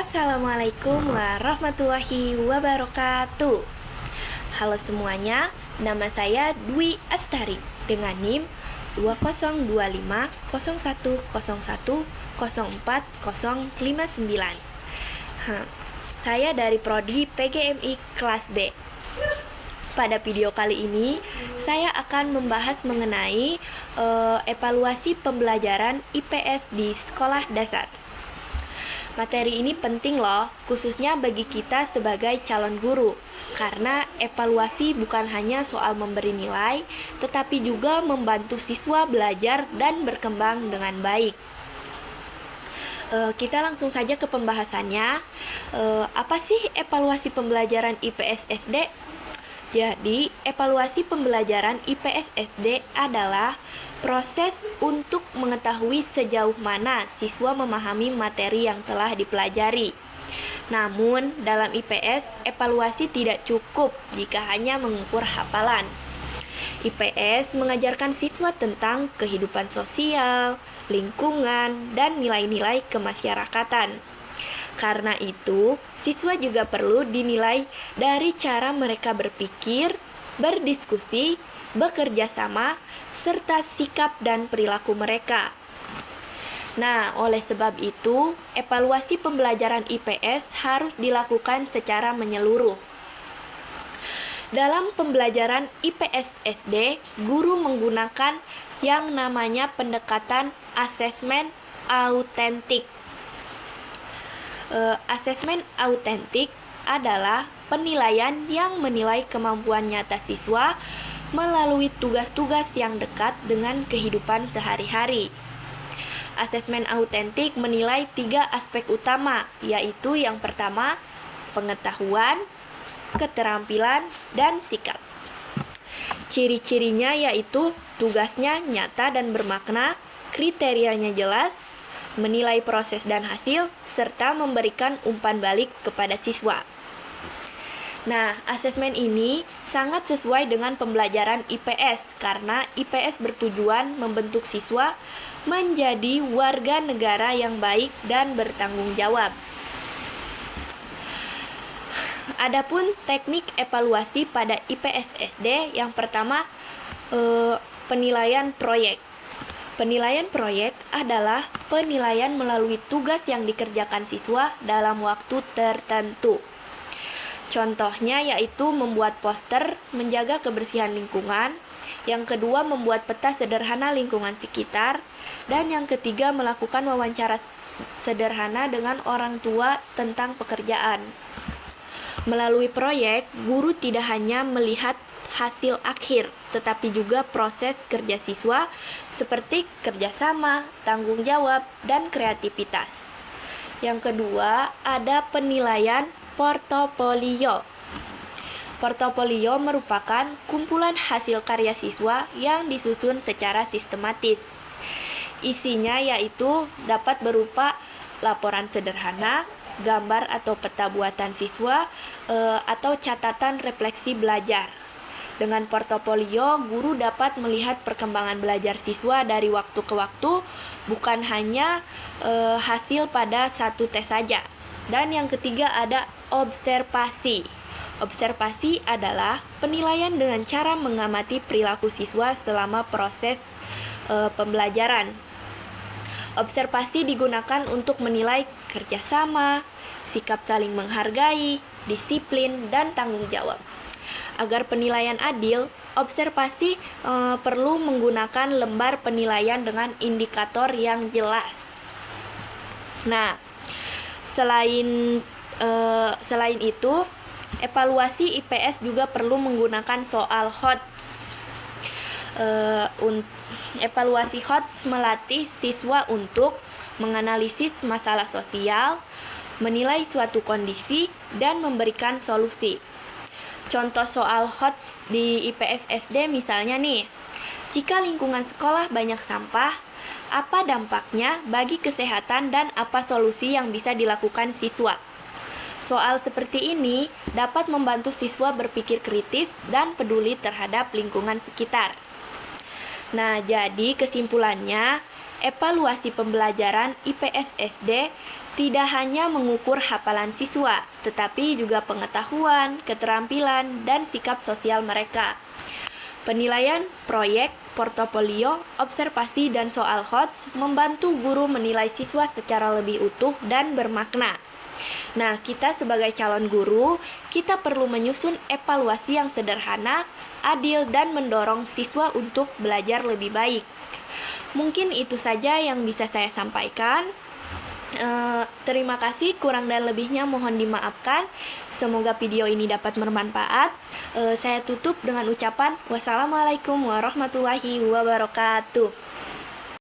Assalamualaikum warahmatullahi wabarakatuh. Halo semuanya, nama saya Dwi Astari dengan NIM 205101040059. Saya dari Prodi PGMI kelas B. Pada video kali ini, saya akan membahas mengenai evaluasi pembelajaran IPS di sekolah dasar. Materi ini penting loh, khususnya bagi kita sebagai calon guru, karena evaluasi bukan hanya soal memberi nilai, tetapi juga membantu siswa belajar dan berkembang dengan baik. Kita langsung saja ke pembahasannya. Apa sih evaluasi pembelajaran IPS SD? Jadi, evaluasi pembelajaran IPS SD adalah proses untuk mengetahui sejauh mana siswa memahami materi yang telah dipelajari. Namun, dalam IPS, evaluasi tidak cukup jika hanya mengukur hafalan. IPS mengajarkan siswa tentang kehidupan sosial, lingkungan, dan nilai-nilai kemasyarakatan. Karena itu, siswa juga perlu dinilai dari cara mereka berpikir, berdiskusi, bekerja sama, serta sikap dan perilaku mereka. Nah, oleh sebab itu, evaluasi pembelajaran IPS harus dilakukan secara menyeluruh. Dalam pembelajaran IPS SD, guru menggunakan yang namanya pendekatan asesmen autentik. Asesmen autentik adalah penilaian yang menilai kemampuan nyata siswa melalui tugas-tugas yang dekat dengan kehidupan sehari-hari. Asesmen autentik menilai 3 aspek utama, yaitu yang pertama, pengetahuan, keterampilan, dan sikap. Ciri-cirinya yaitu tugasnya nyata dan bermakna, kriterianya jelas, menilai proses dan hasil, serta memberikan umpan balik kepada siswa. Nah, asesmen ini sangat sesuai dengan pembelajaran IPS karena IPS bertujuan membentuk siswa menjadi warga negara yang baik dan bertanggung jawab. Adapun teknik evaluasi pada IPS SD, yang pertama penilaian proyek. Penilaian proyek adalah penilaian melalui tugas yang dikerjakan siswa dalam waktu tertentu. Contohnya yaitu membuat poster, menjaga kebersihan lingkungan. Yang kedua, membuat peta sederhana lingkungan sekitar. Dan yang ketiga, melakukan wawancara sederhana dengan orang tua tentang pekerjaan. Melalui proyek, guru tidak hanya melihat hasil akhir, tetapi juga proses kerja siswa seperti kerjasama, tanggung jawab, dan kreativitas. Yang kedua, ada penilaian portofolio. Portofolio merupakan kumpulan hasil karya siswa yang disusun secara sistematis. Isinya yaitu dapat berupa laporan sederhana, gambar atau peta buatan siswa, atau catatan refleksi belajar. Dengan portofolio, guru dapat melihat perkembangan belajar siswa dari waktu ke waktu, bukan hanya hasil pada satu tes saja. Dan yang ketiga ada observasi. Observasi adalah penilaian dengan cara mengamati perilaku siswa selama proses pembelajaran. Observasi digunakan untuk menilai kerjasama, sikap saling menghargai, disiplin, dan tanggung jawab. Agar penilaian adil, observasi perlu menggunakan lembar penilaian dengan indikator yang jelas. Nah, selain itu, evaluasi IPS juga perlu menggunakan soal HOTS. Evaluasi HOTS melatih siswa untuk menganalisis masalah sosial, menilai suatu kondisi, dan memberikan solusi. Contoh soal HOTS di IPS SD misalnya nih, jika lingkungan sekolah banyak sampah, apa dampaknya bagi kesehatan dan apa solusi yang bisa dilakukan siswa? Soal seperti ini dapat membantu siswa berpikir kritis dan peduli terhadap lingkungan sekitar. Nah, jadi kesimpulannya, evaluasi pembelajaran IPS SD tidak hanya mengukur hafalan siswa, tetapi juga pengetahuan, keterampilan, dan sikap sosial mereka. Penilaian proyek, portofolio, observasi, dan soal HOTS membantu guru menilai siswa secara lebih utuh dan bermakna. Nah, kita sebagai calon guru, kita perlu menyusun evaluasi yang sederhana, adil, dan mendorong siswa untuk belajar lebih baik. Mungkin itu saja yang bisa saya sampaikan. Terima kasih, kurang dan lebihnya mohon dimaafkan. Semoga video ini dapat bermanfaat. Saya tutup dengan ucapan wassalamualaikum warahmatullahi wabarakatuh.